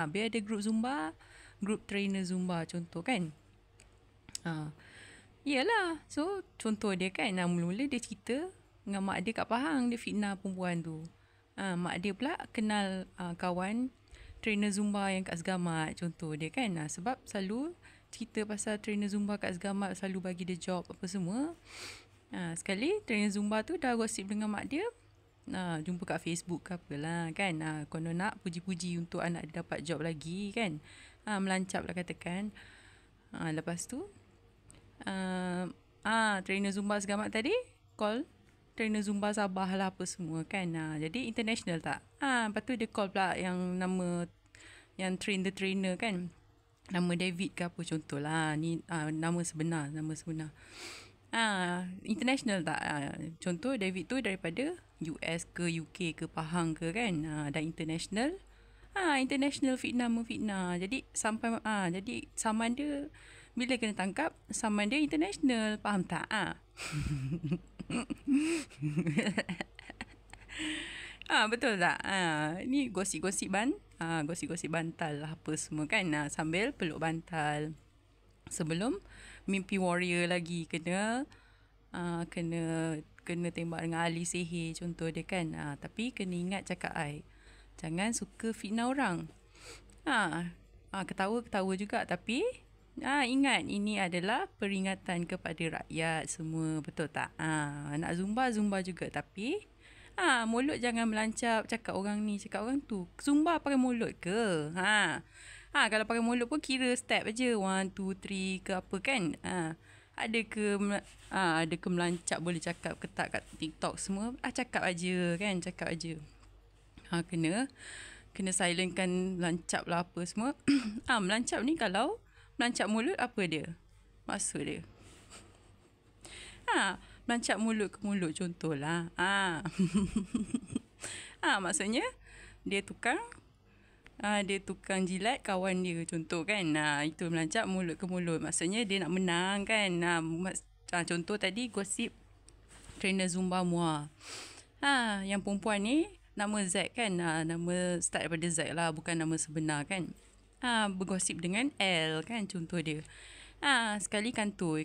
Habis ada grup Zumba, grup trainer Zumba contoh kan. Iyalah. So contoh dia kan, mula-mula dia cerita dengan mak dia kat Pahang, dia fitnah perempuan tu. Mak dia pula kenal kawan trainer Zumba yang kat Segamat contoh dia kan. Sebab selalu cerita pasal trainer Zumba kat Segamat selalu bagi dia job apa semua. Sekali trainer Zumba tu dah gosip dengan mak dia, jumpa kat Facebook ke apalah kan. Konon nak puji-puji untuk anak dia dapat job lagi kan. Melancap lah katakan. Lepas tu trainer Zumba Segamat tadi call trainer Zumba Sabah lah apa semua kan. Jadi international tak. Lepas tu dia call pula yang nama yang train the trainer kan. Nama David ke apa contoh lah. Ni nama sebenar. International tak. Contoh David tu daripada US ke UK ke Pahang ke kan. Dah international. International fitnah. Jadi sampai jadi saman dia bila kena tangkap, saman dia international. Faham tak? Betul tak? Ni gosip-gosip gosip-gosip bantal lah apa semua kan. Sambil peluk bantal. Sebelum mimpi warrior lagi kena tembak dengan ahli sihir contoh dia kan. Tapi kena ingat cakap I, jangan suka fitnah orang. Ketawa-ketawa juga tapi ingat ini adalah peringatan kepada rakyat semua, betul tak? Nak Zumba juga tapi mulut jangan melancap cakap orang ni, cakap orang tu. Zumba pakai mulut ke? Kalau pakai mulut pun kira step aja 1, 2, 3 ke apa kan. Ada ke melancap boleh cakap ke tak kat TikTok semua. Cakap aja kan, cakap aja. Kena silentkan melancap lah apa semua. Melancap ni kalau melancap mulut apa dia? Maksud dia. Melancap mulut ke mulut contohlah. Maksudnya dia tukang jilat kawan dia contoh kan. Itu melancap mulut ke mulut. Maksudnya dia nak menang kan. Contoh tadi gosip trainer Zumba Muar. Yang perempuan ni nama Z kan. Nama start daripada Z lah, bukan nama sebenar kan. Bergosip dengan L kan contoh dia. Sekali kantoi.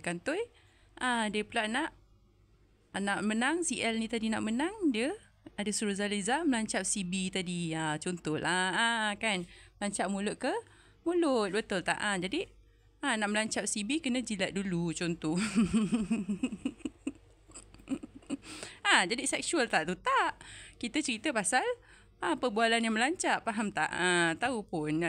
Dia pula nak menang. Si L ni tadi nak menang. Dia ada suruh Zaliza melancap si B tadi. Contohlah kan. Melancap mulut ke mulut. Betul tak? Jadi nak melancap si B kena jilat dulu contoh. Jadi seksual tak tu? Tak. Kita cerita pasal perbualan yang melancap. Faham tak? Tahu pun.